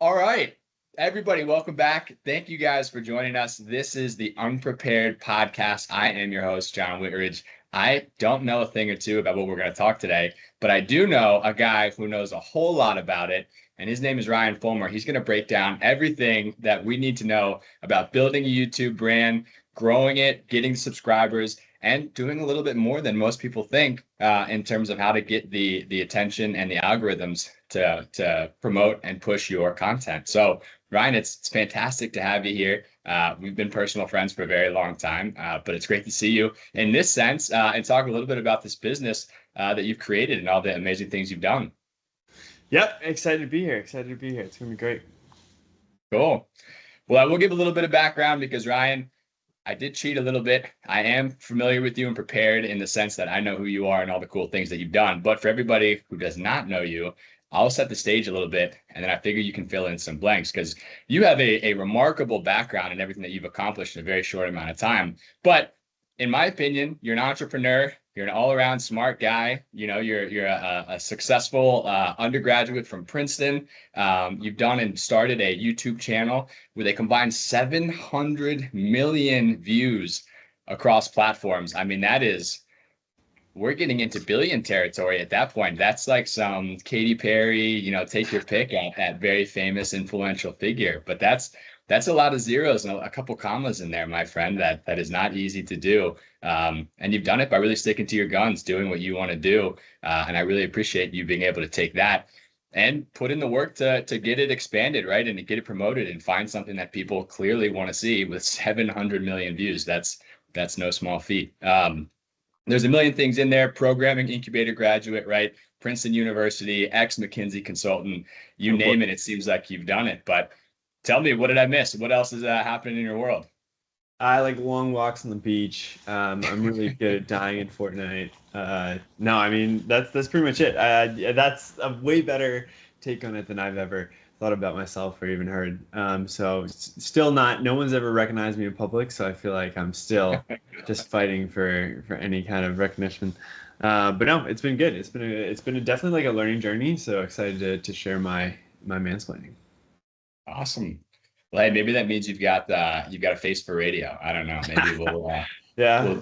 All right, everybody, welcome back. Thank you guys for joining us. This is the Unprepared Podcast. I am your host, John Whitridge. I don't know a thing or two about what we're going to talk today, but I do know a guy who knows a whole lot about it, and his name is Ryan Fulmer. He's going to break down everything that we need to know about building a YouTube brand, growing it, getting subscribers, and doing a little bit more than most people think in terms of how to get the attention and the algorithms to promote and push your content. So Ryan, it's fantastic to have you here. We've been personal friends for a very long time, but it's great to see you in this sense and talk a little bit about this business that you've created and all the amazing things you've done. Yep, excited to be here. It's going to be great. Cool. Well, I will give a little bit of background because Ryan, I did cheat a little bit. I am familiar with you and prepared in the sense that I know who you are and all the cool things that you've done. But for everybody who does not know you, I'll set the stage a little bit, and then I figure you can fill in some blanks because you have a remarkable background in everything that you've accomplished in a very short amount of time. But in my opinion, you're an entrepreneur. You're an all-around smart guy. You know, you're a successful undergraduate from Princeton. You've done and started a YouTube channel with a combined 700 million views across platforms. I mean, we're getting into billion territory at that point. That's like some Katy Perry, take your pick at very famous, influential figure. But that's a lot of zeros and a couple commas in there, my friend. That is not easy to do. And you've done it by really sticking to your guns, doing what you want to do. And I really appreciate you being able to take that and put in the work to get it expanded, right? And to get it promoted and find something that people clearly want to see with 700 million views. That's no small feat. There's a million things in there. Programming incubator graduate, right? Princeton University, ex-McKinsey consultant, you name it. It seems like you've done it. But tell me, what did I miss? What else is happening in your world? I like long walks on the beach. I'm really good at dying in Fortnite. No, I mean, that's pretty much it. That's a way better take on it than I've ever thought about myself or even heard. So still no one's ever recognized me in public. So I feel like I'm still just fighting for any kind of recognition. But no, it's been good. It's been definitely like a learning journey. So excited to share my mansplaining. Awesome. Well, hey, maybe that means you've got a face for radio. I don't know. Maybe yeah.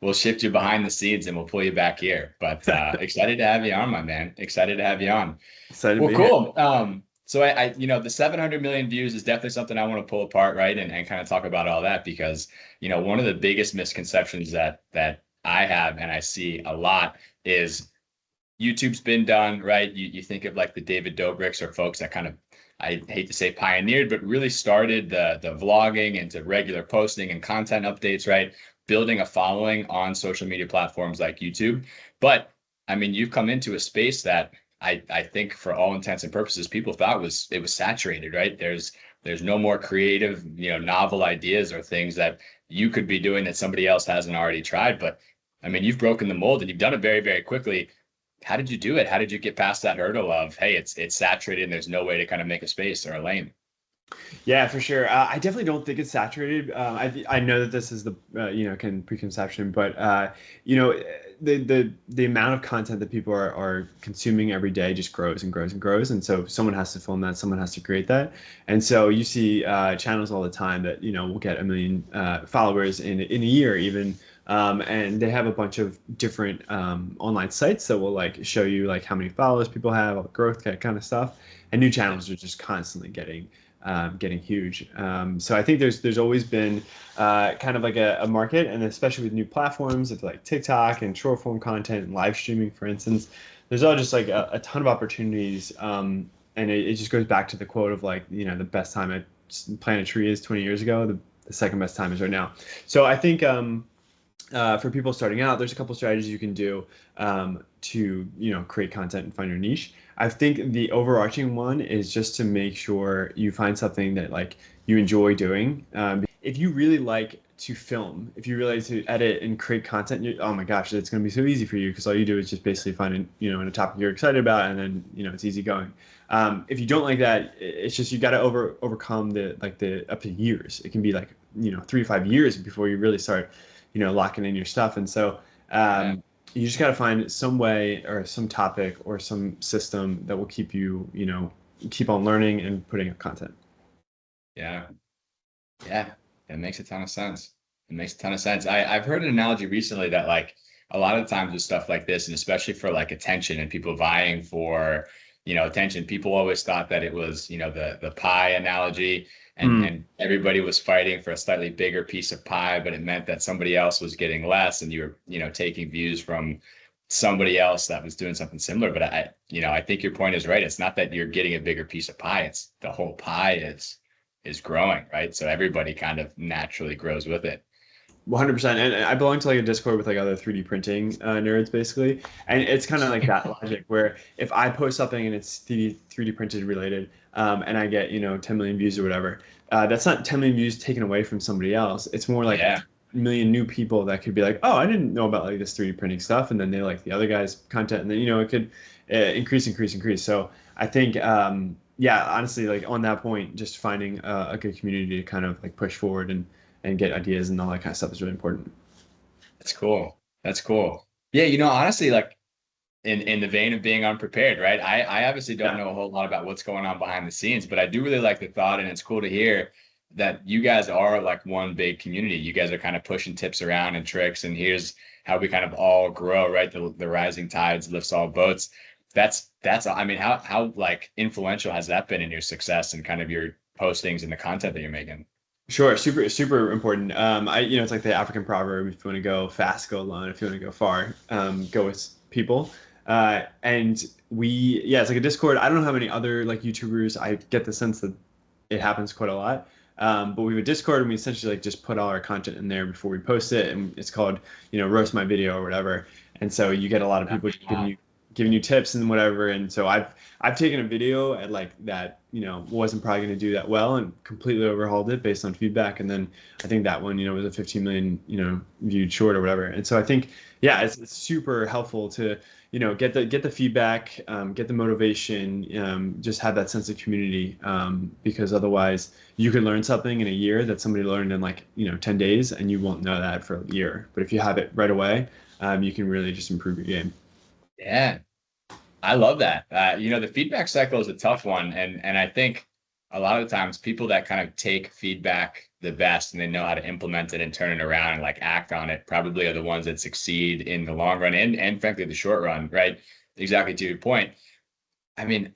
We'll shift you behind the scenes and we'll pull you back here. But excited to have you on, my man. Excited to have you on. Excited well, to be cool. Here. So I the 700 million views is definitely something I want to pull apart, right? And kind of talk about all that because, one of the biggest misconceptions that I have and I see a lot is YouTube's been done, right? You think of like the David Dobrik's or folks that kind of, I hate to say pioneered, but really started the vlogging into regular posting and content updates, right? Building a following on social media platforms like YouTube. But I mean, you've come into a space that I think for all intents and purposes, people thought it was saturated, right? There's no more creative, novel ideas or things that you could be doing that somebody else hasn't already tried. But I mean, you've broken the mold and you've done it very, very quickly. How did you do it? How did you get past that hurdle of, hey, it's saturated and there's no way to kind of make a space or a lane? Yeah, for sure. I definitely don't think it's saturated. I know that this is the preconception, but the amount of content that people are consuming every day just grows and grows and grows, and so someone has to film that, someone has to create that, and so you see channels all the time that will get 1 million followers in a year even. And they have a bunch of different online sites that will like show you like how many followers people have, all the growth, that kind of stuff. And new channels are just constantly getting huge. So I think there's always been kind of like a market, and especially with new platforms of like TikTok and short form content and live streaming, for instance, there's all just like a ton of opportunities. And it just goes back to the quote of like, the best time at plant a tree is 20 years ago. The second best time is right now. So I think for people starting out, there's a couple strategies you can do to create content and find your niche. I think the overarching one is just to make sure you find something that like you enjoy doing. If you really like to film, if you really like to edit and create content, oh my gosh, it's going to be so easy for you because all you do is just basically find in a topic you're excited about, and then it's easy going. If you don't like that, it's just you got to overcome the up to years. It can be like 3 to 5 years before you really start locking in your stuff. And so you just got to find some way or some topic or some system that will keep you keep on learning and putting up content. Yeah. Yeah. It makes a ton of sense. It makes a ton of sense. I've heard an analogy recently that like a lot of times with stuff like this, and especially for like attention and people vying for, attention, people always thought that it was, the pie analogy, Mm. and everybody was fighting for a slightly bigger piece of pie, but it meant that somebody else was getting less and you were, taking views from somebody else that was doing something similar. But I think your point is right. It's not that you're getting a bigger piece of pie. It's the whole pie is growing, right? So everybody kind of naturally grows with it. 100%. And I belong to like a Discord with like other 3D printing nerds basically. And it's kind of like that logic where if I post something and it's 3D printed related, and I get, 10 million views or whatever, that's not 10 million views taken away from somebody else. It's more like Yeah. a million new people that could be like, oh, I didn't know about like this 3D printing stuff. And then they like the other guy's content. And then, it could increase. So I think, yeah, honestly, like on that point, just finding a good community to kind of like push forward and get ideas and all that kind of stuff is really important. That's cool. That's cool. Yeah, honestly, like in the vein of being unprepared, right? I obviously don't Yeah. know a whole lot about what's going on behind the scenes, but I do really like the thought, and it's cool to hear that you guys are like one big community. You guys are kind of pushing tips around and tricks, and here's how we kind of all grow, right? The rising tides lifts all boats. That's I mean, how like influential has that been in your success and kind of your postings and the content that you're making? Sure, super important. It's like the African proverb: if you want to go fast, go alone. If you want to go far, go with people. And yeah, it's like a Discord. I don't know how many other like YouTubers. I get the sense that it happens quite a lot. But we have a Discord, and we essentially like just put all our content in there before we post it, and it's called roast my video or whatever. And so you get a lot of people giving you tips and whatever. And so I've taken a video at like that, wasn't probably going to do that well and completely overhauled it based on feedback. And then I think that one, was a 15 million, viewed short or whatever. And so I think, yeah, it's super helpful to, get the feedback, get the motivation, just have that sense of community, because otherwise you could learn something in a year that somebody learned in like, 10 days and you won't know that for a year. But if you have it right away, you can really just improve your game. Yeah. I love that. The feedback cycle is a tough one, and I think a lot of the times people that kind of take feedback the best and they know how to implement it and turn it around and like act on it probably are the ones that succeed in the long run and frankly the short run, right? Exactly to your point. I mean,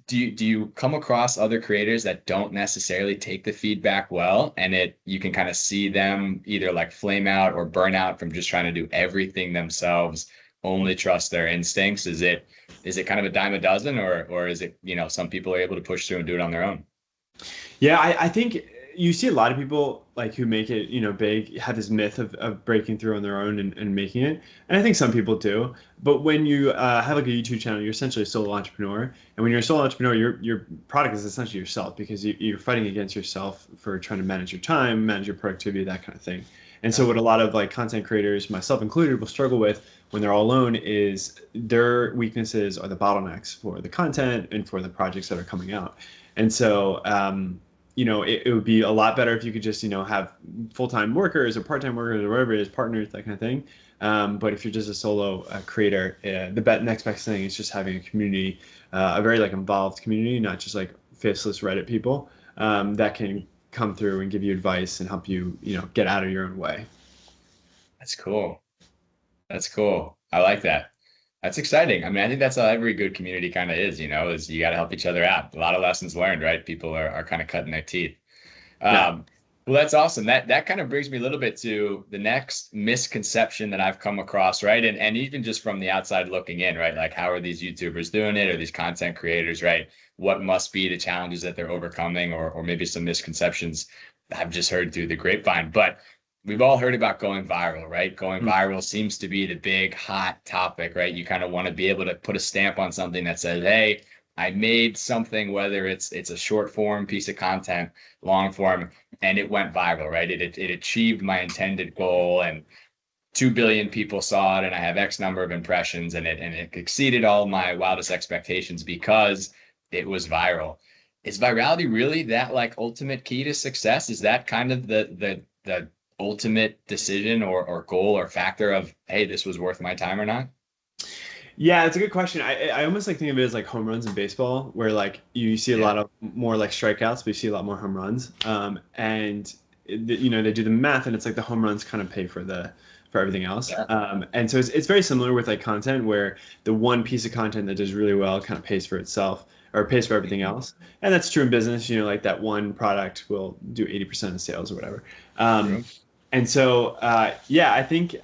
do you come across other creators that don't necessarily take the feedback well, and you can kind of see them either like flame out or burn out from just trying to do everything themselves, only trust their instincts? Is it kind of a dime a dozen, or is it, some people are able to push through and do it on their own? Yeah, I think you see a lot of people like who make it, big, have this myth of breaking through on their own and making it. And I think some people do. But when you have like a YouTube channel, you're essentially a solo entrepreneur. And when you're a solo entrepreneur, your product is essentially yourself because you're fighting against yourself for trying to manage your time, manage your productivity, that kind of thing. And so what a lot of like content creators, myself included, will struggle with when they're all alone is their weaknesses are the bottlenecks for the content and for the projects that are coming out. And so, it would be a lot better if you could just, have full-time workers or part-time workers or whatever it is, partners, that kind of thing. But if you're just a solo creator, next best thing is just having a community, a very like involved community, not just like faceless Reddit people, that can come through and give you advice and help you, get out of your own way. That's cool. That's cool. I like that. That's exciting. I mean, I think that's how every good community kind of is you got to help each other out. A lot of lessons learned, right? People are kind of cutting their teeth. Yeah. Well, that's awesome. That kind of brings me a little bit to the next misconception that I've come across, right? And even just from the outside looking in, right? Like, how are these YouTubers doing it, or these content creators, right? What must be the challenges that they're overcoming, or maybe some misconceptions I've just heard through the grapevine. But we've all heard about going viral, right? Going Mm. viral seems to be the big hot topic, right? You kind of want to be able to put a stamp on something that says, hey, I made something, whether it's a short form piece of content, long form, and it went viral, right? It achieved my intended goal, and 2 billion people saw it, and I have X number of impressions, and it exceeded all my wildest expectations because it was viral. Is virality really that like ultimate key to success? Is that kind of the ultimate decision or goal or factor of, hey, this was worth my time or not? Yeah, it's a good question. I almost like think of it as like home runs in baseball, where like you see a Yeah. lot of more like strikeouts, but you see a lot more home runs. You know, they do the math, and it's like the home runs kind of pay for the for everything else. Yeah. And so it's very similar with like content, where the one piece of content that does really well kind of pays for itself or pays for everything Mhm. else. And that's true in business. You know, like that one product will do 80% of sales or whatever. Um, True. and so, yeah, I think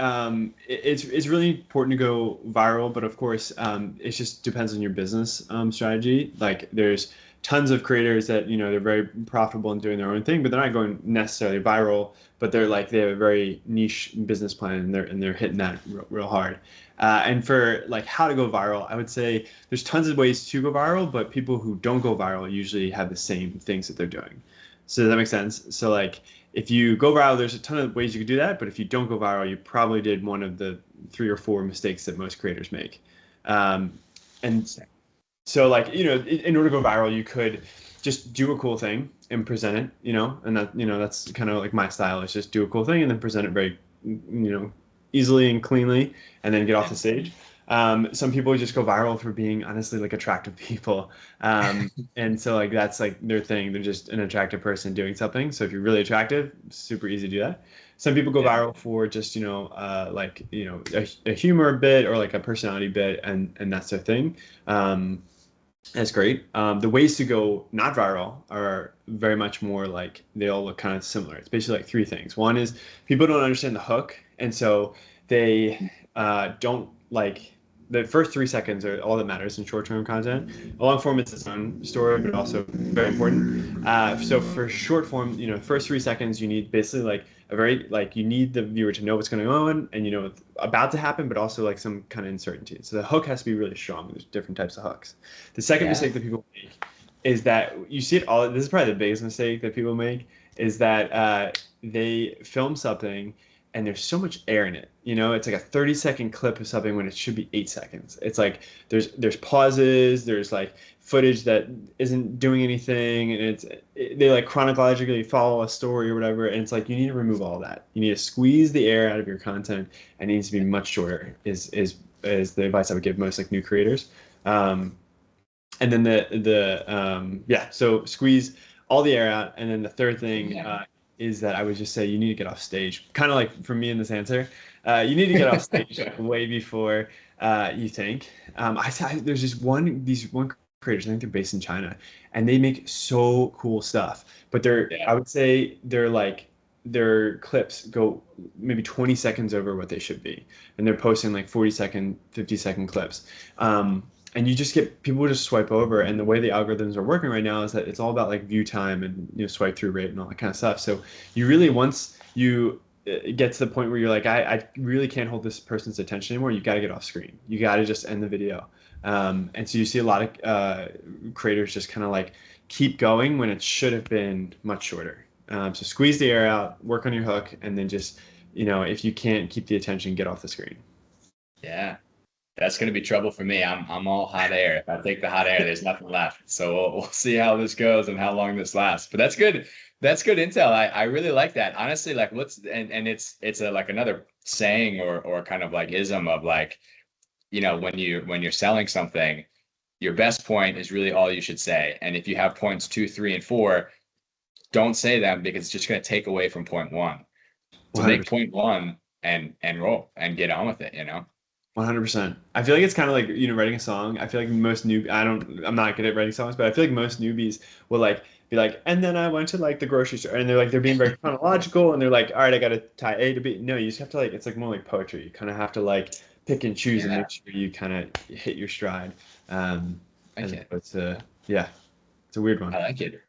it's really important to go viral, but of course, it just depends on your business strategy. Like, there's tons of creators that they're very profitable in doing their own thing, but they're not going necessarily viral. But they're like they have a very niche business plan, and they're hitting that real hard. And for like how to go viral, I would say there's tons of ways to go viral, but people who don't go viral usually have the same things that they're doing. So does that make sense? So like if you go viral, there's a ton of ways you could do that. But if you don't go viral, you probably did one of the 3 or 4 mistakes that most creators make. Um, and so, like, in order to go viral, you could just do a cool thing and present it, and that's kind of like my style is just do a cool thing and then present it very, easily and cleanly and then get off Yeah. the stage. Some people just go viral for being honestly like attractive people. And so like that's like their thing. They're just an attractive person doing something. So if you're really attractive, super easy to do that. Some people go Yeah. viral for just like a humor bit or like a personality bit, and that's their thing. That's great. The ways to go not viral are very much more like they all look kind of similar. It's basically like 3 things. One is people don't understand the hook, and so they don't like the first 3 seconds are all that matters in short-term content. A long form is its own story, but also very important. So for short form, first 3 seconds, you need basically like a very like you need the viewer to know what's going on and what's about to happen, but also like some kind of uncertainty. So the hook has to be really strong. There's different types of hooks. The second Yeah. mistake that people make is that you see it all. This is probably the biggest mistake that people make is that they film something and there's so much air in it. It's like a 30-second clip of something when it should be 8 seconds. It's like there's pauses, there's like footage that isn't doing anything, and they like chronologically follow a story or whatever. And it's like you need to remove all that. You need to squeeze the air out of your content, and it needs to be much shorter. Is the advice I would give most like new creators. And then yeah, so squeeze all the air out, and then the third thing Yeah. is that I would just say you need to get off stage, kind of like for me in this answer. You need to get off stage like, way before you think. There's these one creators, I think they're based in China, and they make so cool stuff, but Yeah. I would say their clips go maybe 20 seconds over what they should be, and they're posting like 40-second 50-second clips. And you just get people just swipe over, and the way the algorithms are working right now is that it's all about like view time and swipe through rate and all that kind of stuff. So you really, once you get to the point where you're like, I really can't hold this person's attention anymore, you got to get off screen, you got to just end the video. And so you see a lot of creators just kind of like keep going when it should have been much shorter. So squeeze the air out, work on your hook, and then just if you can't keep the attention, get off the screen. Yeah. That's going to be trouble for me. I'm all hot air. If I take the hot air, there's nothing left. So we'll see how this goes and how long this lasts. But that's good. That's good intel. I really like that. Honestly, like what's and it's a like another saying or kind of like ism of like, when you're selling something, your best point is really all you should say. And if you have points 2, 3, and 4, don't say them because it's just going to take away from point 1. So make 100%. point 1 and roll and get on with it. 100%. I feel like it's kind of like, writing a song. I feel like I'm not good at writing songs, but I feel like most newbies will like be like, and then I went to like the grocery store, and they're being very chronological, and they're like, all right, I got to tie A to B. No, you just have to like, it's like more like poetry. You kind of have to like pick and choose and Yeah. make sure you kind of hit your stride. As Okay. opposed to, yeah, it's a weird one. I like it.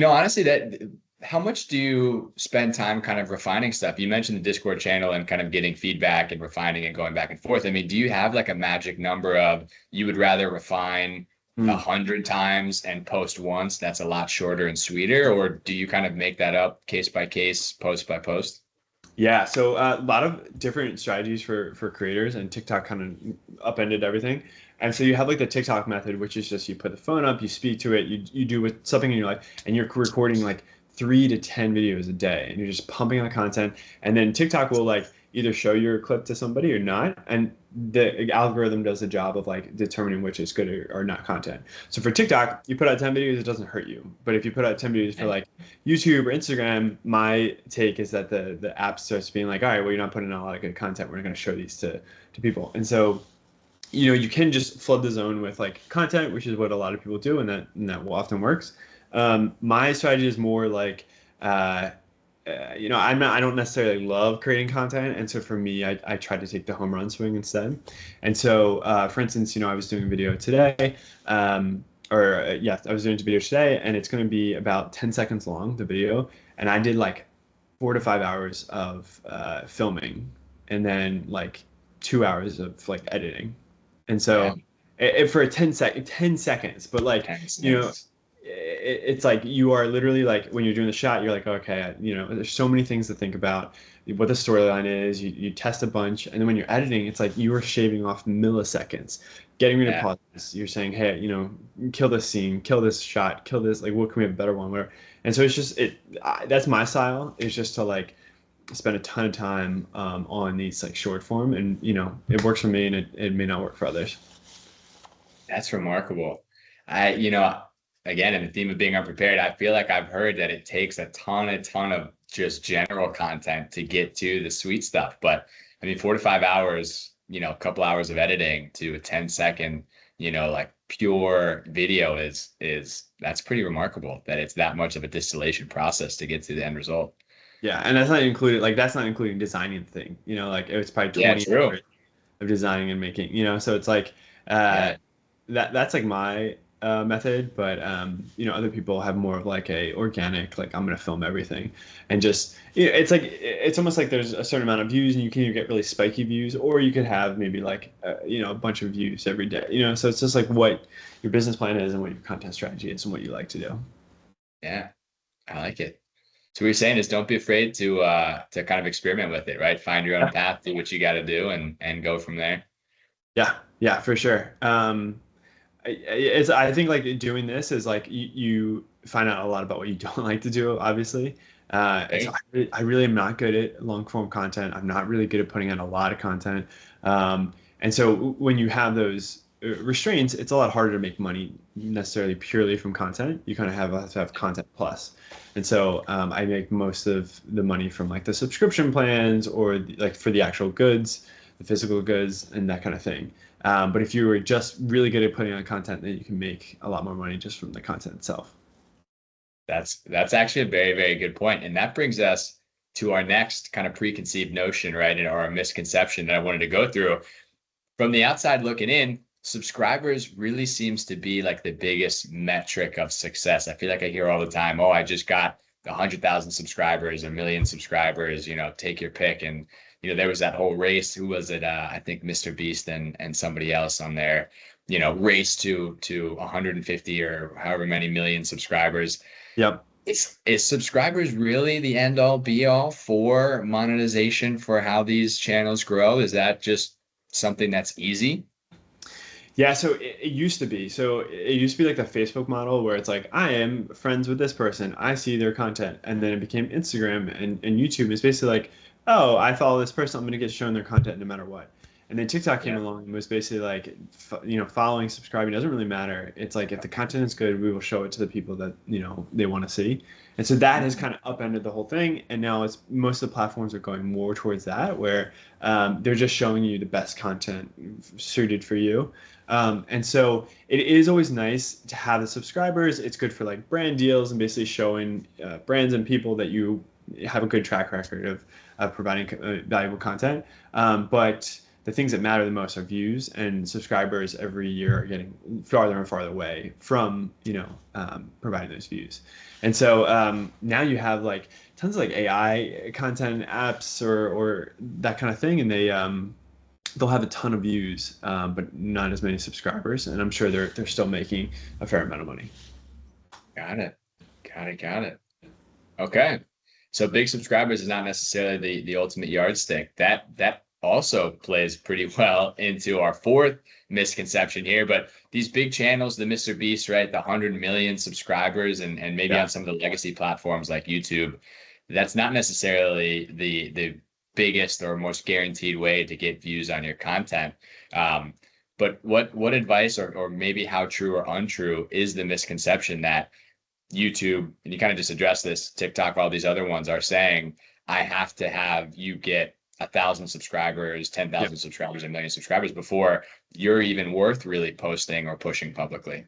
Honestly, that how much do you spend time kind of refining stuff? You mentioned the Discord channel and kind of getting feedback and refining and going back and forth. I mean, do you have like a magic number of you would rather refine Hmm. 100 times and post once that's a lot shorter and sweeter, or do you kind of make that up case by case, post by post? Yeah, so a lot of different strategies for creators, and TikTok kind of upended everything. And so you have like the TikTok method, which is just you put the phone up, you speak to it, you do with something in your life, and you're recording like 3 to 10 videos a day, and you're just pumping out content. And then TikTok will like either show your clip to somebody or not, and the algorithm does the job of like determining which is good or not content. So for TikTok, you put out 10 videos, it doesn't hurt you. But if you put out 10 videos for like YouTube or Instagram, my take is that the app starts being like, all right, well, you're not putting out a lot of good content. We're not going to show these to people. And so, you can just flood the zone with like content, which is what a lot of people do, and that will often works. My strategy is more like, I don't necessarily love creating content, and so for me, I try to take the home run swing instead. And so, for instance, I was doing a video today, yes, I was doing a video today, and it's going to be about 10 seconds long, the video, and I did like 4 to 5 hours of filming, and then like 2 hours of like editing. And so for a 10 seconds, but like, it's like you are literally like when you're doing the shot, you're like, okay, there's so many things to think about, what the storyline is. You test a bunch, and then when you're editing, it's like you are shaving off milliseconds, getting rid of pauses. You're saying, hey, kill this scene, kill this shot, kill this. Like, what can we have a better one? Whatever. And so it's just that's my style. Is just to like spend a ton of time on these like short form, and it works for me, and it may not work for others. That's remarkable. Again, in the theme of being unprepared, I feel like I've heard that it takes a ton of just general content to get to the sweet stuff. But I mean, 4 to 5 hours, a couple hours of editing to a 10-second, like pure video is that's pretty remarkable that it's that much of a distillation process to get to the end result. Yeah, and that's not including designing the thing. Like it's probably 20 true. hours of designing and making. So it's like that's like my method, but other people have more of like a organic, like I'm gonna film everything, and just it's like it's almost like there's a certain amount of views, and you can either get really spiky views, or you could have maybe like a bunch of views every day. So it's just like what your business plan is and what your content strategy is and what you like to do. Yeah, I like it. So what you're saying is don't be afraid to kind of experiment with it, right? Find your own path, do what you got to do, and go from there. Yeah, for sure. I think like doing this is like you find out a lot about what you don't like to do, obviously. So I really am not good at long form content. I'm not really good at putting out a lot of content. And so when you have those restraints, it's a lot harder to make money necessarily purely from content. You kind of have to have content plus. And so I make most of the money from like the subscription plans, or like for the actual goods, the physical goods, and that kind of thing. But if you were just really good at putting on content, then you can make a lot more money just from the content itself. That's actually a very, very good point. And that brings us to our next kind of preconceived notion, right? Or a misconception that I wanted to go through. From the outside looking in, subscribers really seems to be like the biggest metric of success. I feel like I hear all the time, oh, I just got 100,000 subscribers, 1 million subscribers, take your pick. And there was that whole race. Who was it? I think Mr. Beast and somebody else on there, race to 150 or however many million subscribers. Yep. Is subscribers really the end all be all for monetization for how these channels grow? Is that just something that's easy? Yeah, so it used to be. So it used to be like the Facebook model where it's like, I am friends with this person, I see their content. And then it became Instagram and YouTube. It's basically like, oh, I follow this person, I'm going to get shown their content no matter what. And then TikTok came along and was basically like, following, subscribing doesn't really matter. It's like, if the content is good, we will show it to the people that, they want to see. And so that has kind of upended the whole thing. And now it's most of the platforms are going more towards that, where they're just showing you the best content suited for you. And so it is always nice to have the subscribers. It's good for like brand deals and basically showing brands and people that you have a good track record of providing valuable content. But the things that matter the most are views, and subscribers every year are getting farther and farther away from, providing those views. And so now you have like tons of like AI content apps or that kind of thing. And they'll have a ton of views, but not as many subscribers. And I'm sure they're still making a fair amount of money. Got it. Okay. So big subscribers is not necessarily the ultimate yardstick. That also plays pretty well into our fourth misconception here. But these big channels, the Mr. Beast, right, the 100 million subscribers, and maybe Yeah. on some of the legacy platforms like YouTube, that's not necessarily the biggest or most guaranteed way to get views on your content. Um, but what advice or maybe how true or untrue is the misconception that YouTube, and you kind of just addressed this, TikTok, all these other ones are saying, I have to have you get 1,000 subscribers, 10,000 subscribers, 1 million subscribers before you're even worth really posting or pushing publicly.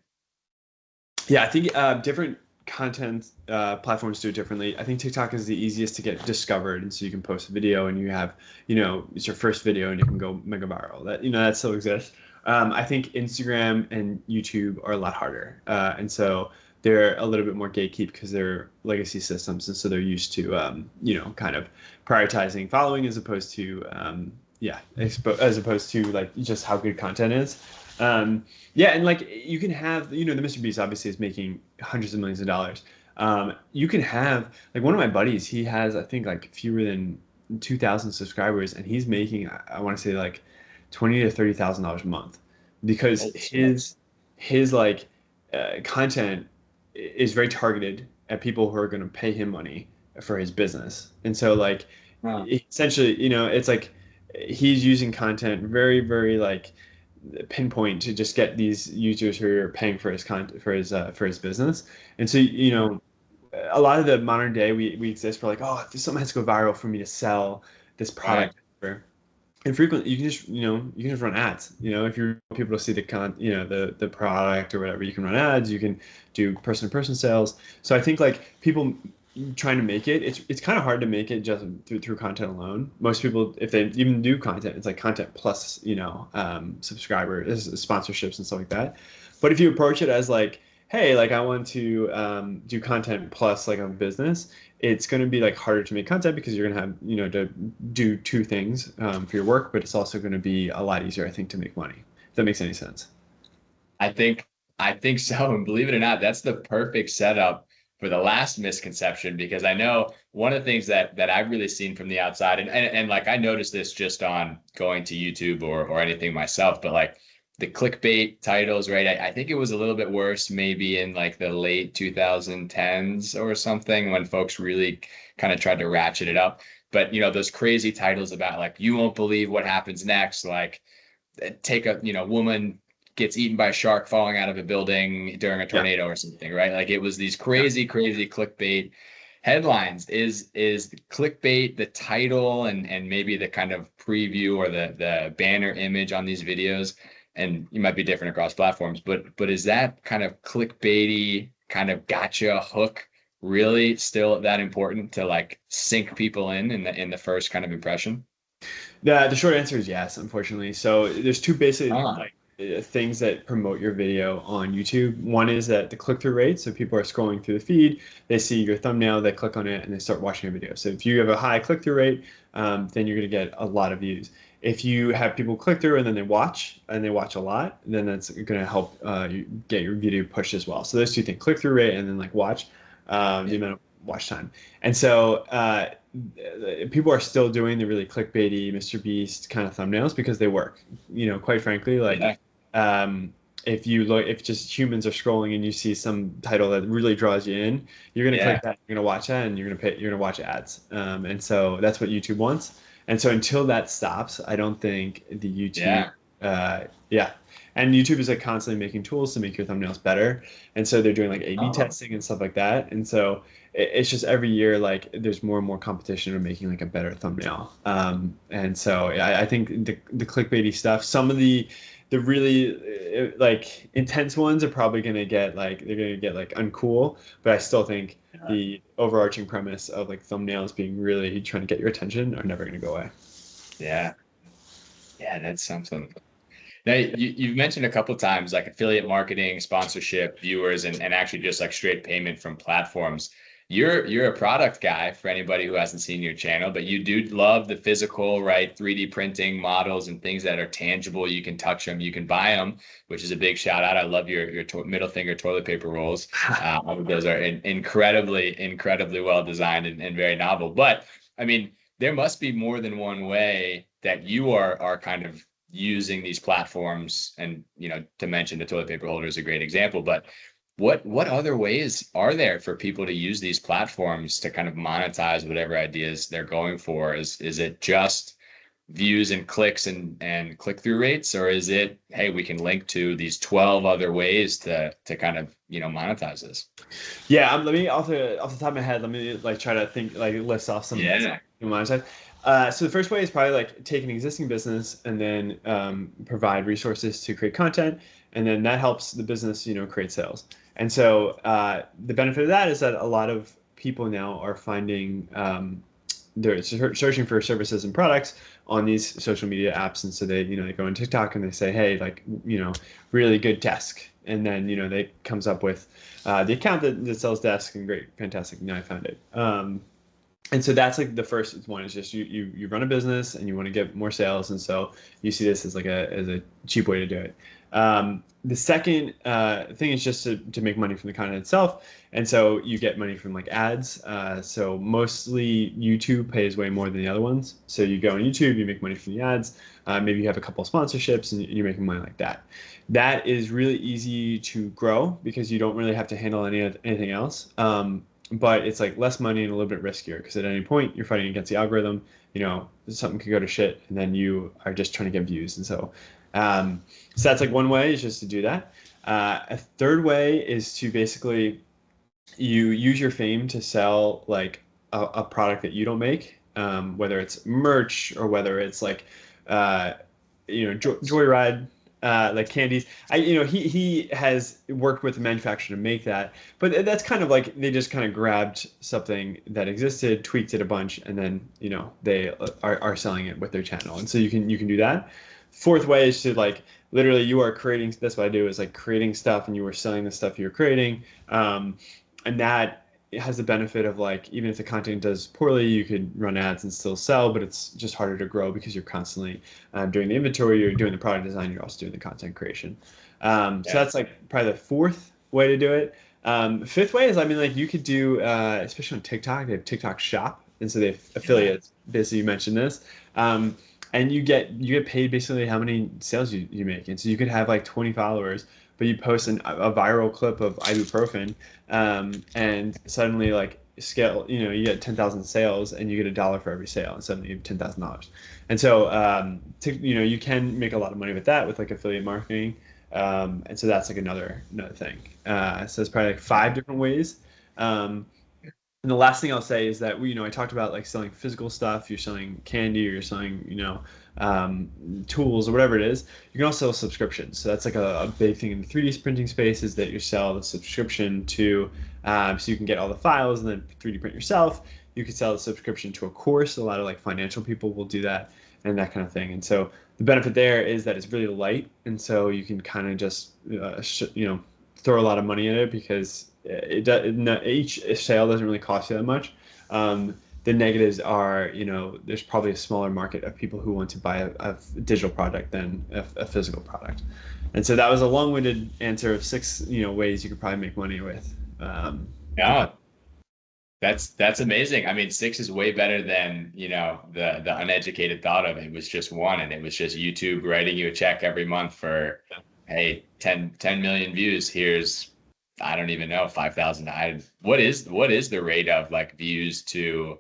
Yeah, I think different content platforms do it differently. I think TikTok is the easiest to get discovered, and so you can post a video and you have, it's your first video and it can go mega viral. That still exists. I think Instagram and YouTube are a lot harder, and so they're a little bit more gatekeep because they're legacy systems, and so they're used to, kind of prioritizing following as opposed to, as opposed to like just how good content is. Yeah, and like you can have, the Mr. Beast obviously is making hundreds of millions of dollars. You can have like one of my buddies, he has I think like fewer than 2,000 subscribers, and he's making I want to say like $20,000 to $30,000 a month because Holy smokes. his like content is very targeted at people who are going to pay him money for his business, and so like Wow. essentially, it's like he's using content very, very like pinpoint to just get these users who are paying for his content for his business. And so a lot of the modern day we exist for like, oh, something has to go viral for me to sell this Right. product. And frequently you can just run ads. If you want people to see the product or whatever, you can run ads. You can do person to person sales. So I think like people trying to make it, it's kind of hard to make it just through content alone. Most people, if they even do content, it's like content plus subscribers, sponsorships and stuff like that. But if you approach it as like, hey, like I want to do content plus like a business, it's going to be like harder to make content because you're going to have to do two things for your work, but it's also going to be a lot easier, I think, to make money, if that makes any sense. I think I think so. And believe it or not, that's the perfect setup for the last misconception, because I know one of the things that I've really seen from the outside, and like I noticed this just on going to YouTube or anything myself, but like the clickbait titles, right? I think it was a little bit worse maybe in like the late 2010s or something when folks really kind of tried to ratchet it up. But those crazy titles about like you won't believe what happens next, like take a woman gets eaten by a shark falling out of a building during a Yeah. tornado or something, right? Like it was these Yeah. crazy clickbait headlines. Is clickbait the title and maybe the kind of preview or the banner image on these videos? And you might be different across platforms, but is that kind of clickbaity kind of gotcha hook really still that important to like sink people in the first kind of impression? The short answer is yes, unfortunately. So there's two basic Ah, like things that promote your video on YouTube. One is that the click-through rate. So people are scrolling through the feed, they see your thumbnail, they click on it, and they start watching your video. So if you have a high click-through rate, then you're going to get a lot of views. If you have people click through and then they watch a lot, then that's going to help you get your video pushed as well. So those two things: click-through rate and then like watch, the amount of watch time. And so people are still doing the really clickbaity Mr. Beast kind of thumbnails because they work. Quite frankly, like yeah, if just humans are scrolling and you see some title that really draws you in, you're gonna yeah, click that, you're gonna watch that, and you're gonna watch ads. And so that's what YouTube wants. And so until that stops, I don't think the YouTube, yeah. yeah. And YouTube is like constantly making tools to make your thumbnails better. And so they're doing like A/B Oh, testing and stuff like that. And so it's just every year like there's more and more competition of making like a better thumbnail. And so I think the clickbaity stuff, some of the really like intense ones are probably gonna get like they're gonna get like uncool, but I still think yeah. the overarching premise of like thumbnails being really trying to get your attention are never gonna go away. Yeah. Yeah, that's something. Now, you've mentioned a couple times like affiliate marketing, sponsorship, viewers, and actually just like straight payment from platforms. You're a product guy for anybody who hasn't seen your channel, but you do love the physical, right? 3D printing models and things that are tangible. You can touch them, you can buy them, which is a big shout out. I love your middle finger toilet paper rolls. Those are incredibly well designed and very novel. But I mean, there must be more than one way that you are kind of using these platforms, and to mention the toilet paper holder is a great example, but what other ways are there for people to use these platforms to kind of monetize whatever ideas they're going for? Is it just views and clicks and click-through rates, or is it, hey, we can link to these 12 other ways to kind of monetize this? Yeah, let me off the top of my head, let me like try to think like list off some Yeah. monetize. So the first way is probably like take an existing business and then provide resources to create content, and then that helps the business create sales. And so the benefit of that is that a lot of people now are finding they're searching for services and products on these social media apps, and so they go on TikTok and they say, hey, like really good desk, and then they comes up with the account that sells desks, and great, fantastic, now I found it. And so that's like the first one, is just you run a business and you want to get more sales, and so you see this as like a cheap way to do it. The second thing is just to make money from the content itself, and so you get money from like ads. So mostly YouTube pays way more than the other ones. So you go on YouTube, you make money from the ads. Maybe you have a couple of sponsorships and you're making money like that. That is really easy to grow because you don't really have to handle anything else. But it's like less money and a little bit riskier, because at any point you're fighting against the algorithm. Something could go to shit, and then you are just trying to get views. And so that's like one way, is just to do that. A third way is to basically you use your fame to sell like a product that you don't make, whether it's merch or whether it's like Joyride, like candies. He has worked with the manufacturer to make that, but that's kind of like they just kind of grabbed something that existed, tweaked it a bunch, and then they are selling it with their channel. And so you can do that. Fourth way is to like literally you are creating. That's what I do, is like creating stuff, and you are selling the stuff you're creating, and that it has the benefit of like, even if the content does poorly, you could run ads and still sell, but it's just harder to grow because you're constantly doing the inventory, you're doing the product design, you're also doing the content creation. So that's like probably the fourth way to do it. Fifth way is, I mean, like you could do, especially on TikTok, they have TikTok Shop, and so they have affiliates. Basically, you mentioned this. And you get paid basically how many sales you make. And so you could have like 20 followers, but you post a viral clip of ibuprofen, and suddenly like scale, you get 10,000 sales, and you get $1 for every sale, and suddenly you have $10,000. And so you can make a lot of money with that, with like affiliate marketing. And so that's like another thing. So it's probably like 5 different ways. And the last thing I'll say is that I talked about like selling physical stuff. You're selling candy, or you're selling, tools or whatever it is. You can also sell subscriptions. So that's like a big thing in the 3D printing space, is that you sell the subscription to, so you can get all the files and then 3D print yourself. You could sell the subscription to a course. A lot of like financial people will do that, and that kind of thing. And so the benefit there is that it's really light, and so you can kind of just throw a lot of money at it, because each sale doesn't really cost you that much. The negatives are, there's probably a smaller market of people who want to buy a digital product than a physical product. And so that was a long-winded answer of 6, ways you could probably make money with. Yeah, that's amazing. I mean, 6 is way better than the uneducated thought of it was just 1, and it was just YouTube writing you a check every month for, hey, 10 million views. Here's, I don't even know, 5,000. What is the rate of like views to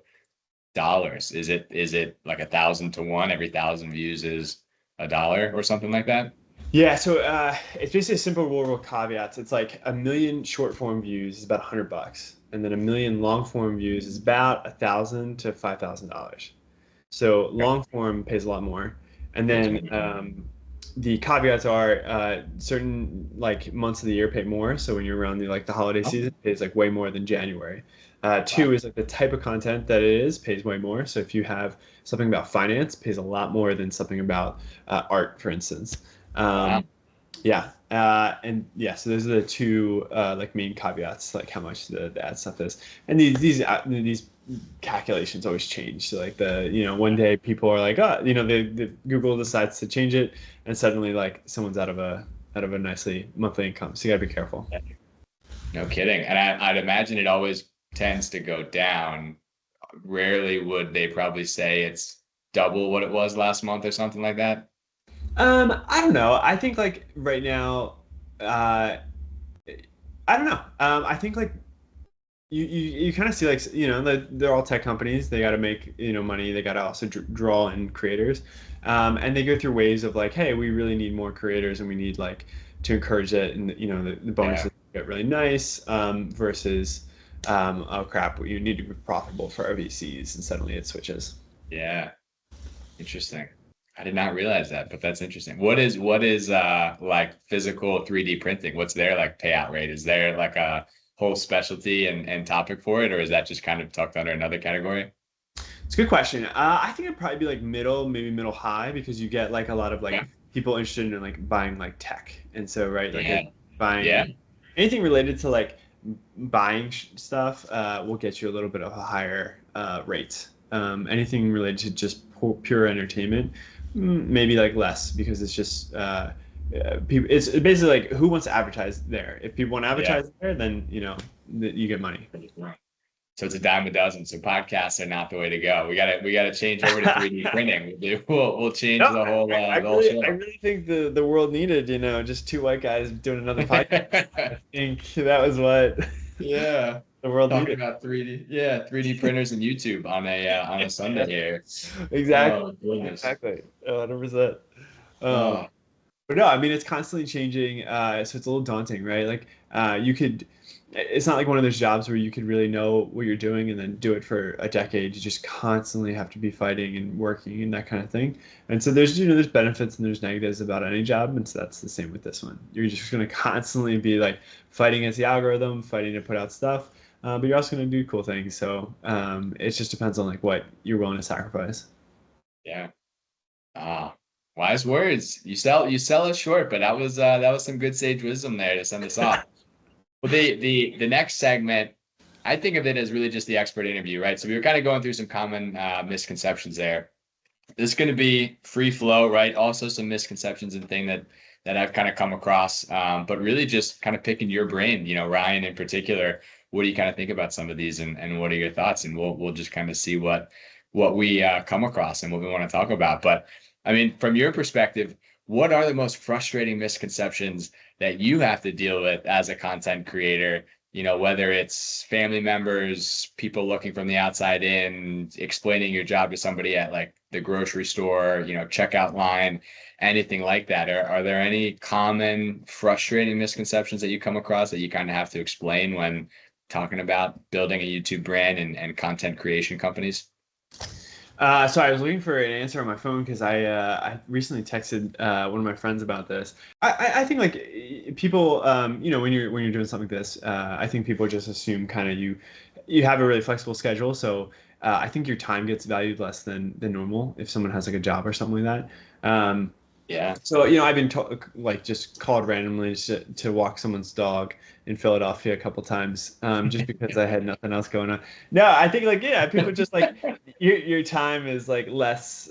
dollars? Is it like 1,000 to 1? Every 1,000 views is $1 or something like that? Yeah, so it's basically a simple rule with caveats. It's like 1,000,000 short form views is about $100, and then 1,000,000 long form views is about $1,000 to $5,000. So long form pays a lot more, and then the caveats are certain like months of the year pay more. So when you're around the holiday season, it pays like way more than January. Two is like the type of content that it is pays way more. So if you have something about finance, pays a lot more than something about art, for instance. Yeah. And yeah, so those are the 2 like main caveats, like how much the ad stuff is. And these calculations always change. So like one day people are like, oh, the Google decides to change it, and suddenly like someone's out of a nicely monthly income. So you gotta be careful. No kidding. And I'd imagine it always tends to go down. Rarely would they probably say it's double what it was last month or something like that? I don't know. I think like right now, uh, I don't know. I think like you kind of see like they're all tech companies. They got to make money. They got to also draw in creators, and they go through waves of like, hey, we really need more creators, and we need like to encourage it, and the Yeah. bonuses get really nice versus oh crap, you need to be profitable for our VCs, and suddenly it switches. Yeah. Interesting. I did not realize that, but that's interesting. What is like physical 3D printing? What's their like payout rate? Is there like a whole specialty and topic for it, or is that just kind of tucked under another category? It's a good question. I think it'd probably be like middle, maybe middle high, because you get like a lot of like Yeah. people interested in like buying like tech, and so right, like Yeah. Yeah. buying anything related to like buying stuff will get you a little bit of a higher rate. Anything related to just pure entertainment, maybe like less because it's just people. It's basically like who wants to advertise there. If people want to Yeah. advertise there, then you get money. So it's a dime a dozen. So podcasts are not the way to go. We gotta change over to 3D printing. We'll change No, the whole I show. really think the world needed, just two white guys doing another podcast. I think that was what Yeah. the world Talking needed. about 3D, yeah, 3D printers and YouTube on a Sunday here. Exactly. Oh goodness. Exactly. 100%. Oh But no, I mean it's constantly changing, so it's a little daunting, right? Like you could, it's not like one of those jobs where you could really know what you're doing and then do it for a decade. You just constantly have to be fighting and working and that kind of thing. And so there's benefits and there's negatives about any job, and so that's the same with this one. You're just going to constantly be like fighting against the algorithm, fighting to put out stuff, but you're also going to do cool things. So it just depends on like what you're willing to sacrifice. yeah. Ah, wise words. You sell it short, but that was some good sage wisdom there to send us off. Well, the next segment, I think of it as really just the expert interview, right? So we were kind of going through some common misconceptions there. This is going to be free flow, right? Also some misconceptions and thing that I've kind of come across, but really just kind of picking your brain, Ryan in particular. What do you kind of think about some of these, and what are your thoughts? And we'll just kind of see what we come across and what we want to talk about. But I mean, from your perspective, what are the most frustrating misconceptions that you have to deal with as a content creator? Whether it's family members, people looking from the outside in, explaining your job to somebody at like the grocery store, checkout line, anything like that. Are there any common frustrating misconceptions that you come across that you kind of have to explain when talking about building a YouTube brand and content creation companies? So I was looking for an answer on my phone because I recently texted one of my friends about this. I think like people when you're doing something like this, I think people just assume kind of you have a really flexible schedule. So I think your time gets valued less than normal if someone has like a job or something like that. Yeah. So I've been like just called randomly to walk someone's dog in Philadelphia a couple times, just because I had nothing else going on. No, I think like yeah, people just like your time is like less.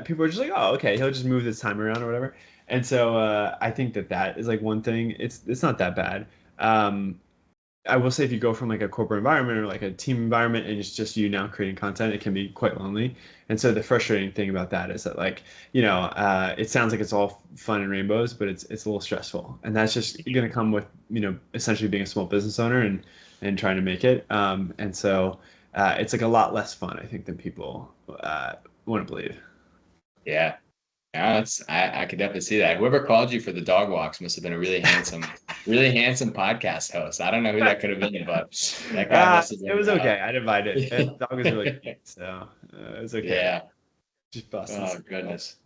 People are just like, oh, okay, he'll just move this time around or whatever. And so I think that is like one thing. It's not that bad. Um, I will say if you go from like a corporate environment or like a team environment and it's just you now creating content, it can be quite lonely. And so the frustrating thing about that is that like, it sounds like it's all fun and rainbows, but it's a little stressful. And that's just going to come with, essentially being a small business owner and trying to make it. And so it's like a lot less fun, I think, than people want to believe. Yeah. Yeah, I could definitely see that. Whoever called you for the dog walks must have been a really handsome podcast host. I don't know who that could have been, but that guy must have It been was okay. I didn't mind it. The dog was really cute, so it was okay. yeah. Just busting. Oh goodness.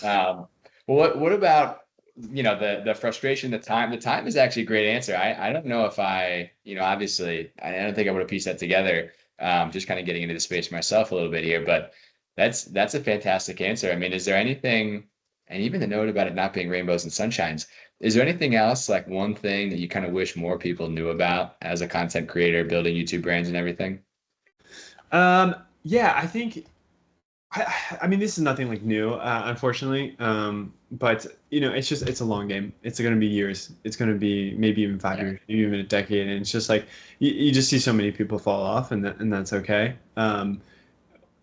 Um, well, what about the frustration, the time? The time is actually a great answer. I don't know if obviously I don't think I would have pieced that together. Just kind of getting into the space myself a little bit here, but that's a fantastic answer. I mean, is there anything, and even the note about it not being rainbows and sunshines, is there anything else, like one thing that you kind of wish more people knew about as a content creator, building YouTube brands and everything? Yeah, I think I mean, this is nothing like new, unfortunately. But it's a long game. It's going to be years. It's going to be maybe even 5 years, maybe even a decade. And it's just like you just see so many people fall off, and that's okay.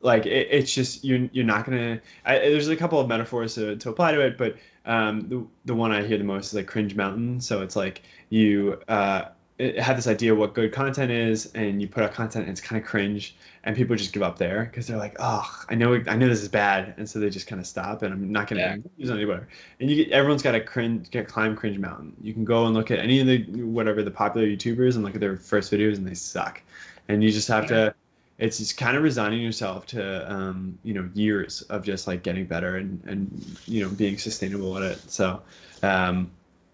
like it's just you're not gonna. There's a couple of metaphors to apply to it, but the one I hear the most is like cringe mountain. So it's like you have this idea of what good content is, and you put out content and it's kind of cringe, and people just give up there because they're like, oh, I know this is bad, and so they just kind of stop, and I'm not Yeah. gonna use it anymore. And everyone's got to climb cringe mountain. You can go and look at any of the whatever the popular YouTubers and look at their first videos, and they suck, and you just have Yeah. to. It's just kind of resigning yourself to years of just like getting better and being sustainable at it. So um,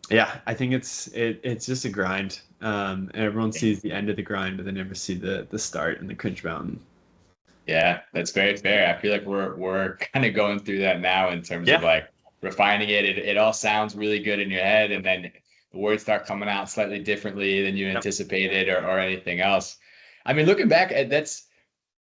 yeah, I think it's just a grind. And everyone sees the end of the grind, but they never see the start and the cringe mountain. Yeah, that's very fair. I feel like we're kind of going through that now in terms of Yeah. like refining it. It all sounds really good in your head, and then the words start coming out slightly differently than you Yep. anticipated or anything else. I mean, looking back at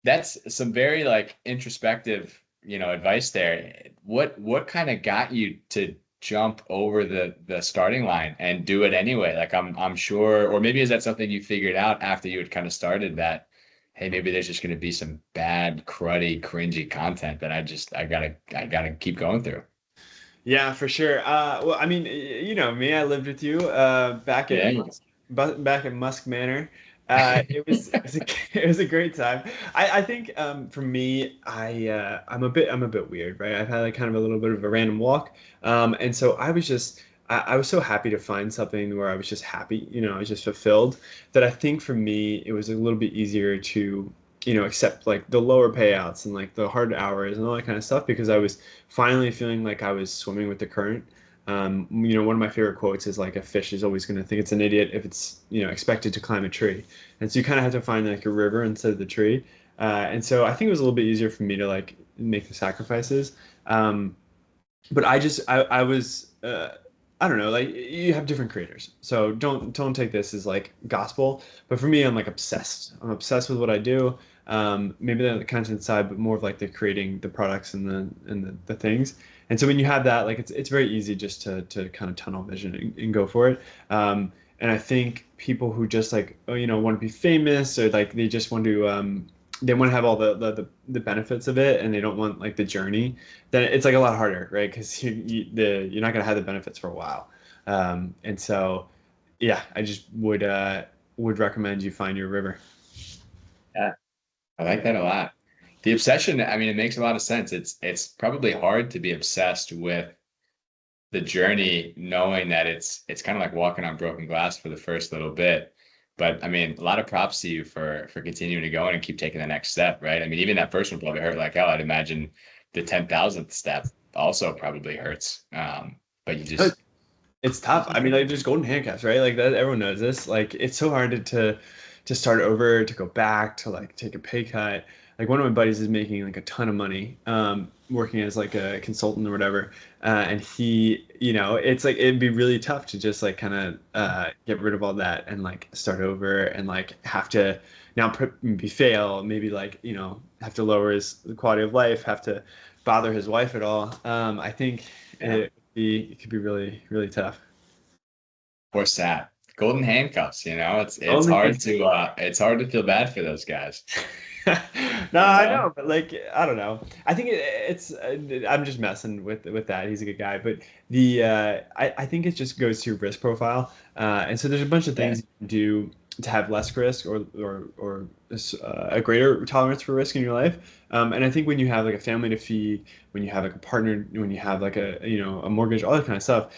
that's some very like introspective, advice there. What kind of got you to jump over the starting line and do it anyway? Like I'm sure, or maybe is that something you figured out after you had kind of started that, hey, maybe there's just going to be some bad, cruddy, cringy content that I gotta keep going through. Yeah, for sure. Well, I mean, you know me. I lived with you back at Yeah. back at Musk Manor. It was it was a great time. I think for me, I'm a bit weird, right? I've had like kind of a little bit of a random walk, and so I was so happy to find something where I was just happy, I was just fulfilled. That I think for me, it was a little bit easier to accept like the lower payouts and like the hard hours and all that kind of stuff because I was finally feeling like I was swimming with the current. One of my favorite quotes is like a fish is always going to think it's an idiot if it's expected to climb a tree, and so you kind of have to find like a river instead of the tree. And so I think it was a little bit easier for me to like make the sacrifices. But I was I don't know, like you have different creators, so don't take this as like gospel. But for me, I'm like obsessed. I'm obsessed with what I do. Maybe not the content side, but more of like the creating the products and the things. And so when you have that, like it's very easy just to kind of tunnel vision and go for it. And I think people who just like want to be famous or like they want to have all the benefits of it and they don't want like the journey, then it's like a lot harder, right? Because you're not gonna have the benefits for a while. And so yeah, I just would recommend you find your river. Yeah, I like that a lot. The obsession, I mean, it makes a lot of sense. It's probably hard to be obsessed with the journey, knowing that it's kind of like walking on broken glass for the first little bit. But I mean, a lot of props to you for continuing to go and keep taking the next step, right? I mean, even that first one probably hurt like hell. I'd imagine the 10,000th step also probably hurts. But you No, just it's you tough. I keep mean, going. like there's golden handcuffs, right? Like that, everyone knows this. Like it's so hard to start over, to go back, to like take a pay cut. Like one of my buddies is making like a ton of money, working as like a consultant or whatever. And he, it's like it'd be really tough to just like kind of get rid of all that and like start over and like have to now maybe fail, maybe like have to lower his the quality of life, have to bother his wife at all. I think Yeah. it could be really really tough. Or sad. Golden handcuffs, it's Only hard thing. to feel bad for those guys. No, You I know? know, but like I don't know. I think it's I'm just messing with that. He's a good guy, but I think it just goes to your risk profile, and so there's a bunch of Yeah. things you can do to have less risk or a greater tolerance for risk in your life. And I think when you have like a family to feed, when you have like a partner, when you have like a mortgage, all that kind of stuff,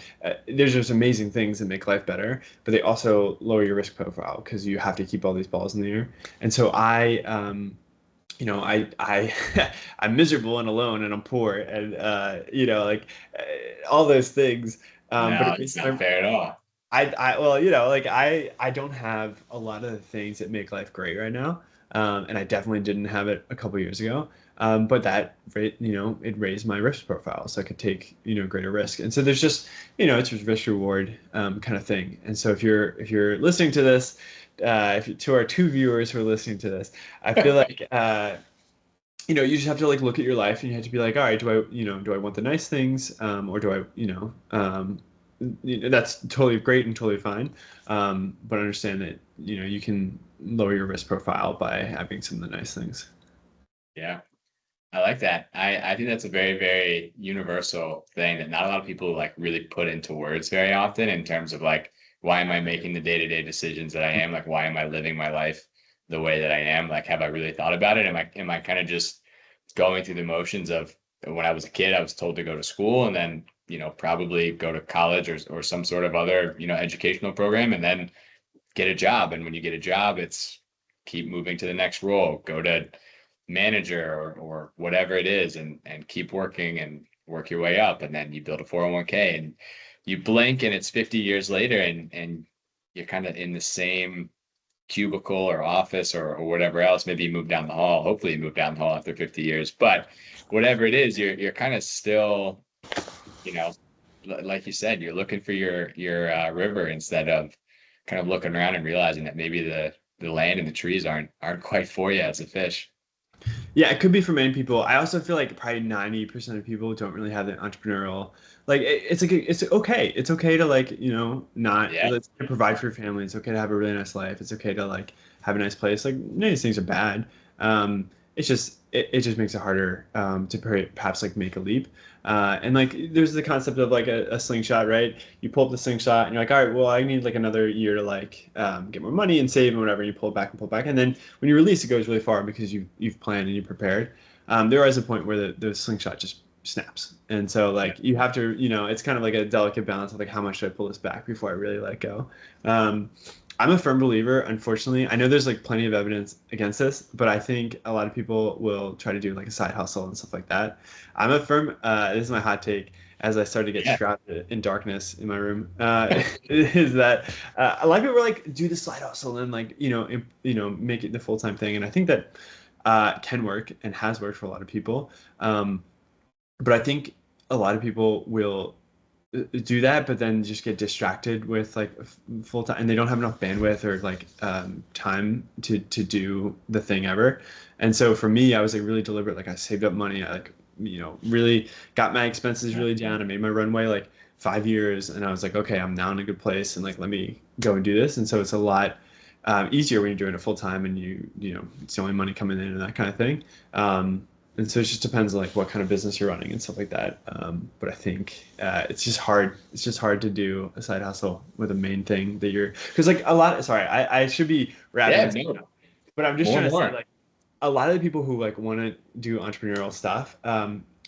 there's just amazing things that make life better, but they also lower your risk profile because you have to keep all these balls in the air. And so I I'm miserable and alone and I'm poor and like all those things. But No, it it's makes not my fair at all. I well like I don't have a lot of the things that make life great right now. And I definitely didn't have it a couple years ago. But that it raised my risk profile so I could take greater risk. And so there's just it's a risk reward kind of thing. And so if you're listening to this, if to our two viewers who are listening to this, I feel like you just have to like look at your life and you have to be like, all right, do I want the nice things, or do I, that's totally great and totally fine. But understand that, you can lower your risk profile by having some of the nice things. Yeah. I like that. I think that's a very, very universal thing that not a lot of people like really put into words very often in terms of like, why am I making the day-to-day decisions that I am? Like, why am I living my life the way that I am? Like, have I really thought about it? Am I kind of just going through the motions of when I was a kid, I was told to go to school and then, probably go to college or some sort of other, educational program and then get a job. And when you get a job, it's keep moving to the next role, go to manager or whatever it is and keep working and work your way up. And then you build a 401k and you blink and it's 50 years later and you're kind of in the same cubicle or office or whatever else. Maybe you move down the hall. Hopefully you move down the hall after 50 years. But whatever it is, you're kind of still, you know, like you said, you're looking for your river instead of kind of looking around and realizing that maybe the land and the trees aren't quite for you as a fish. Yeah, it could be for many people. I also feel like probably 90% of people don't really have the entrepreneurial, like it's like it's okay. It's okay to like, not Yeah. let's provide for your family. It's okay to have a really nice life. It's okay to like have a nice place. Like none of these things are bad. It just makes it harder to perhaps like make a leap. And like there's the concept of like a slingshot, right? You pull up the slingshot and you're like, all right, well, I need like another year to like get more money and save and whatever. And you pull it back and pull it back, and then when you release, it goes really far because you've planned and you prepared. There is a point where the slingshot just snaps, and so like you have to, it's kind of like a delicate balance of like how much should I pull this back before I really let go. Um, I'm a firm believer, unfortunately. I know there's like plenty of evidence against this, but I think a lot of people will try to do like a side hustle and stuff like that. I'm a firm, this is my hot take as I start to get Yeah. shrouded in darkness in my room, is that a lot of people are like, do the side hustle and like, make it the full-time thing. And I think that can work and has worked for a lot of people. But I think a lot of people will do that, but then just get distracted with like full time, and they don't have enough bandwidth or like time to do the thing ever. And so for me, I was like really deliberate. Like I saved up money. I like really got my expenses really down. I made my runway like 5 years, and I was like, okay, I'm now in a good place, and like let me go and do this. And so it's a lot easier when you're doing it full time, and it's the only money coming in and that kind of thing. And so it just depends on like what kind of business you're running and stuff like that. But I think it's just hard. It's just hard to do a side hustle with a main thing that you're, because like a lot. Sorry, I should be Yeah. wrapping this No, up, but I'm just more trying and to say more. like a lot of the people who like want to do entrepreneurial stuff,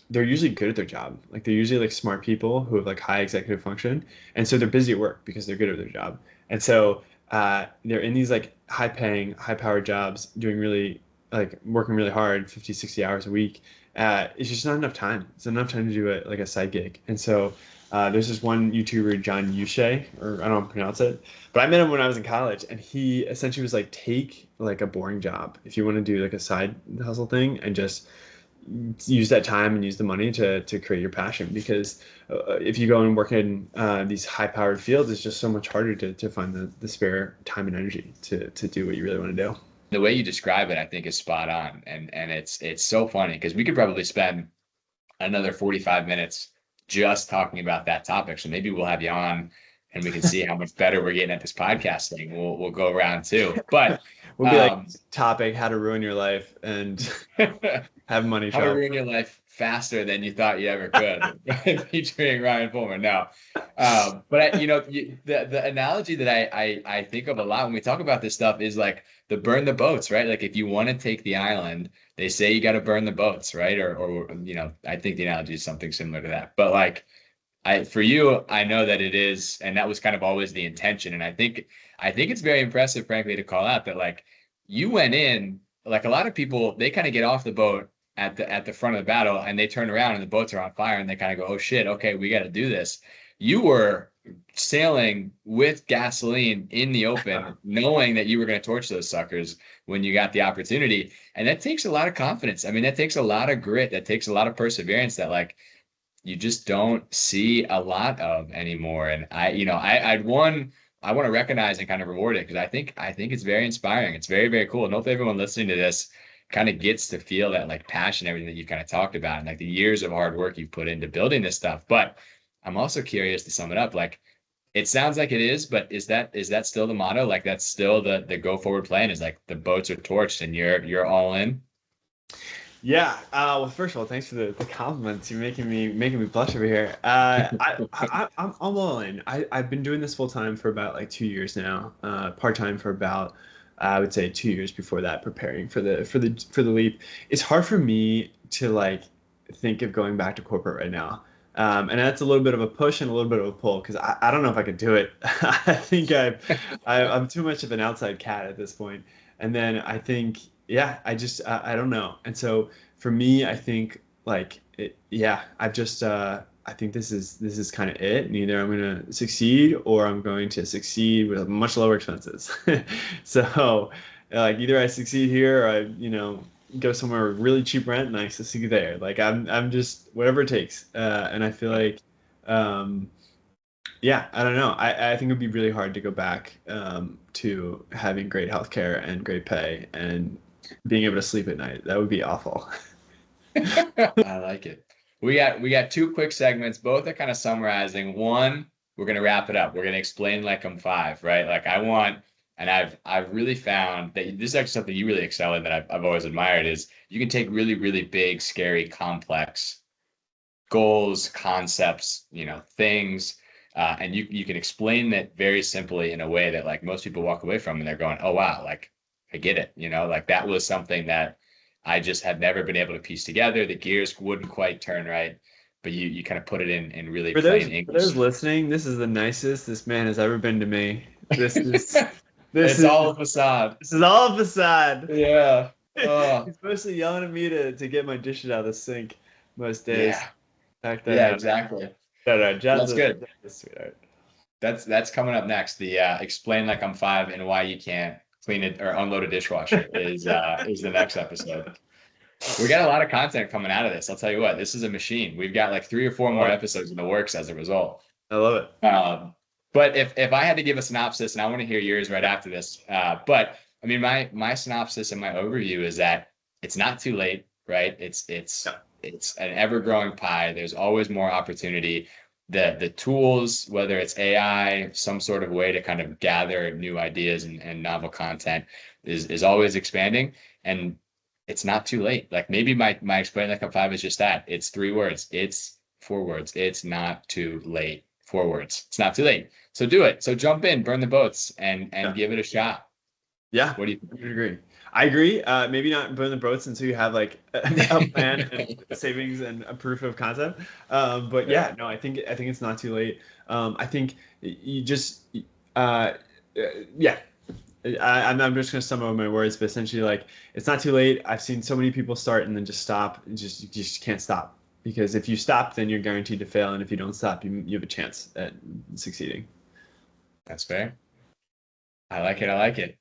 they're usually good at their job. Like they're usually like smart people who have like high executive function, and so they're busy at work because they're good at their job. And so they're in these like high paying, high powered jobs doing really like working really hard 50, 60 hours a week. It's just not enough time. It's not enough time to do it like a side gig. And so there's this one YouTuber, John Uche, or I don't pronounce it, but I met him when I was in college, and he essentially was like, take like a boring job if you want to do like a side hustle thing, and just use that time and use the money to create your passion. Because if you go and work in these high powered fields, it's just so much harder to find the spare time and energy to do what you really want to do. The way you describe it, I think, is spot on, and it's so funny because we could probably spend another 45 minutes just talking about that topic. So maybe we'll have you on and we can see how much better we're getting at this podcast thing. We'll go around too. But We'll be like topic, how to ruin your life and have money how to travel. ruin your life faster than you thought you ever could, featuring Ryan Fulmer. No, but the analogy that I think of a lot when we talk about this stuff is like the burn the boats, right? Like if you want to take the island, they say you got to burn the boats, right? Or I think the analogy is something similar to that. But like for you, I know that it is, and that was kind of always the intention. And I think it's very impressive, frankly, to call out that like you went in, like a lot of people, they kind of get off the boat at the front of the battle and they turn around and the boats are on fire and they kind of go, oh shit, okay, we got to do this. You were sailing with gasoline in the open, knowing that you were going to torch those suckers when you got the opportunity. And that takes a lot of confidence. I mean, that takes a lot of grit. That takes a lot of perseverance that like you just don't see a lot of anymore. And I want to recognize and kind of reward it because I think it's very inspiring. It's very, very cool. And hopefully everyone listening to this kind of gets to feel that like passion, everything that you've kind of talked about and like the years of hard work you've put into building this stuff. But I'm also curious to sum it up. Like it sounds like it is, but is that still the motto? Like that's still the go forward plan is like the boats are torched and you're all in. Yeah. Well, first of all, thanks for the compliments. You're making me blush over here. I'm all in. I've been doing this full time for about like 2 years now. Part time for about I would say 2 years before that, preparing for the leap. It's hard for me to like think of going back to corporate right now. And that's a little bit of a push and a little bit of a pull because I don't know if I could do it. I think I'm too much of an outside cat at this point. And then I think, yeah, I don't know. And so for me, I think like yeah, I think this is kind of it. And either I'm going to succeed or I'm going to succeed with much lower expenses. So like either I succeed here or I, go somewhere with really cheap rent and I succeed there. Like I'm just whatever it takes. And I feel like um yeah, I don't know. I think it would be really hard to go back to having great healthcare and great pay and being able to sleep at night. That would be awful. I like it. We got two quick segments. Both are kind of summarizing. One, we're gonna wrap it up. We're gonna explain like I'm five, right? Like I want, and I've really found that this is actually something you really excel in that I've always admired is you can take really, really big, scary, complex goals, concepts, things, and you can explain that very simply in a way that like most people walk away from and they're going, oh wow, like I get it, like that was something that I just had never been able to piece together. The gears wouldn't quite turn right, but you kind of put it in really plain For those English. listening, this is the nicest this man has ever been to me. This is this It's is all a facade. this is all a facade. Yeah. Oh, He's mostly yelling at me to get my dishes out of the sink most days. yeah. Back that Yeah, out. exactly. No, no, That's good. John's a sweetheart. That's coming up next. The explain like I'm five and why you can't clean it or unload a dishwasher is the next episode. We got a lot of content coming out of this. I'll tell you what, this is a machine. We've got like 3 or 4 more episodes in the works as a result. I love it. But if I had to give a synopsis, and I want to hear yours right after this, but I mean my synopsis and my overview is that it's not too late, right? It's an ever growing pie. There's always more opportunity. The tools, whether it's AI, some sort of way to kind of gather new ideas and novel content, is always expanding. And it's not too late. Like maybe my explain like a five is just that. It's 3 words. It's 4 words. It's not too late. 4 words. It's not too late. So do it. So jump in, burn the boats, and Yeah. give it a shot. Yeah, What do you I would agree. I agree. Maybe not burn the boats until you have like a plan and savings and a proof of concept. But yeah, no, I think it's not too late. I think you just yeah. I'm just gonna sum up my words, but essentially, like it's not too late. I've seen so many people start and then just stop. You just can't stop because if you stop, then you're guaranteed to fail, and if you don't stop, you have a chance at succeeding. That's fair. I like it. I like it.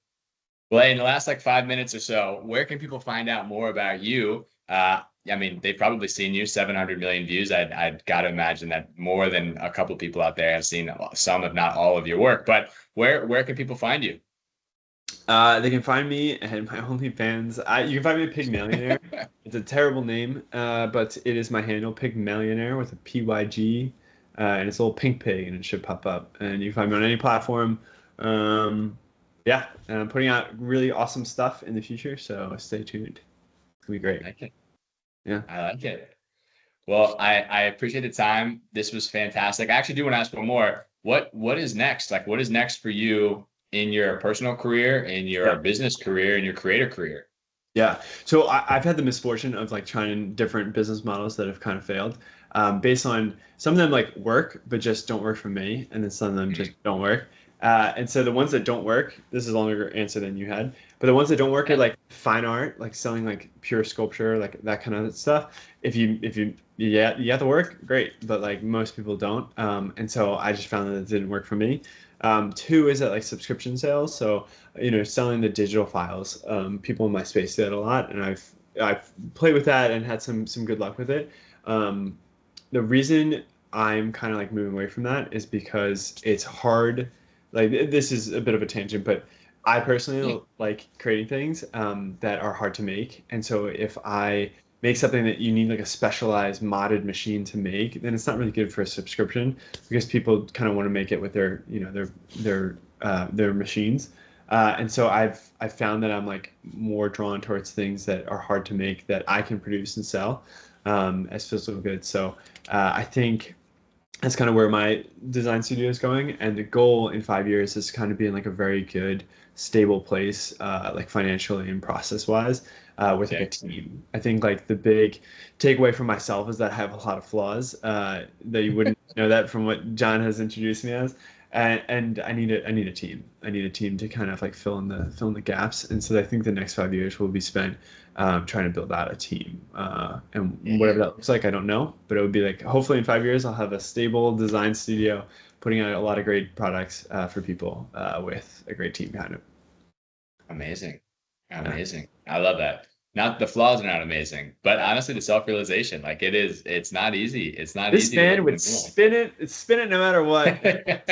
Well, in the last like 5 minutes or so, where can people find out more about you? I mean, they've probably seen you 700 million views. I'd got to imagine that more than a couple people out there have seen some, if not all, of your work. But where can people find you? They can find me and my OnlyFans. You can find me at Pig Millionaire. It's a terrible name, but it is my handle, Pig Millionaire with a PYG, and it's a little pink pig, and it should pop up. And you can find me on any platform. Yeah, and I'm putting out really awesome stuff in the future, so stay tuned. It's gonna be great. I like it. Yeah. I like it. Well, I appreciate the time. This was fantastic. I actually do want to ask one more. What is next? Like, what is next for you in your personal career, in your Yeah. business career, in your creator career? Yeah. So I've had the misfortune of like trying different business models that have kind of failed, based on some of them like work, but just don't work for me, and then some of them just don't work. And so the ones that don't work, this is a longer answer than you had, but the ones that don't work are like fine art, like selling like pure sculpture, like that kind of stuff. If you yeah, you have to work, great, but like most people don't. And so I just found that it didn't work for me. Two is that like subscription sales. So selling the digital files. People in my space do that a lot, and I've played with that and had some good luck with it. The reason I'm kind of like moving away from that is because it's hard. Like this is a bit of a tangent, but I personally like creating things that are hard to make, and so if I make something that you need like a specialized modded machine to make, then it's not really good for a subscription because people kind of want to make it with their their machines. And so I've found that I'm like more drawn towards things that are hard to make that I can produce and sell as physical goods. So I think that's kind of where my design studio is going, and the goal in 5 years is kind of being like a very good stable place, like financially and process wise, with like a Okay. team. I think like the big takeaway for myself is that I have a lot of flaws, that you wouldn't know that from what John has introduced me as. And I need a team. I need a team to kind of like fill in the gaps. And so I think the next 5 years will be spent trying to build out a team. And Yeah. whatever that looks like, I don't know. But it would be like, hopefully in 5 years, I'll have a stable design studio putting out a lot of great products for people with a great team behind it. Amazing. Yeah. Amazing. I love that. Not the flaws are not amazing, but honestly, the self-realization, like it's not easy. It's not This easy to man live in would the world. spin it no matter what.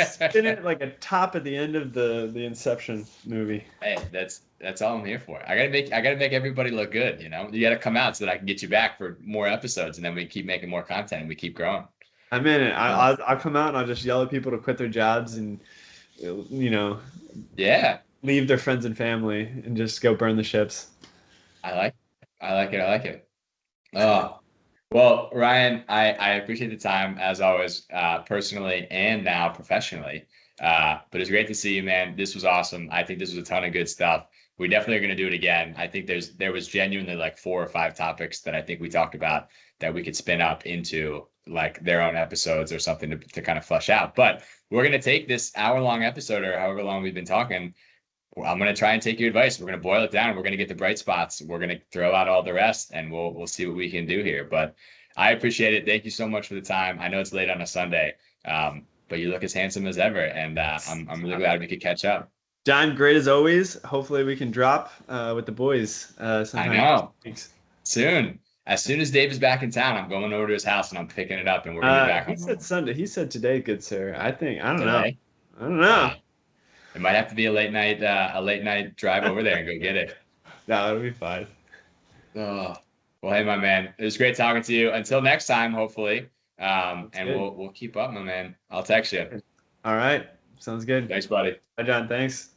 Spin it like a top at the end of the Inception movie. Hey, that's all I'm here for. I gotta make everybody look good, you know. You gotta come out so that I can get you back for more episodes and then we keep making more content and we keep growing. I'm in it. Yeah. I'll come out and I'll just yell at people to quit their jobs and you know Yeah, leave their friends and family and just go burn the ships. I like I like it. I like it. Oh, well, Ryan, I appreciate the time as always, personally and now professionally. But it's great to see you, man. This was awesome. I think this was a ton of good stuff. We definitely are going to do it again. I think there was genuinely like 4 or 5 topics that I think we talked about that we could spin up into like their own episodes or something to kind of flesh out. But we're going to take this hour-long episode or however long we've been talking. Well, I'm going to try and take your advice. We're going to boil it down. We're going to get the bright spots. We're going to throw out all the rest, and we'll see what we can do here. But I appreciate it. Thank you so much for the time. I know it's late on a Sunday, but you look as handsome as ever, and I'm really glad we could catch up. John, great as always. Hopefully we can drop with the boys I sometime. know. Thanks. Soon, as soon as Dave is back in town, I'm going over to his house and I'm picking it up, and we're gonna be back He said on Sunday. He said today, good sir. I don't know. today. I don't know. Wow, it might have to be a late night drive over there and go get it. No, it'll be fine. Oh, well, hey, my man, it was great talking to you. Until next time, hopefully, That's and good. we'll keep up, my man. I'll text you. All right. Sounds good. Thanks, buddy. Bye, John. Thanks.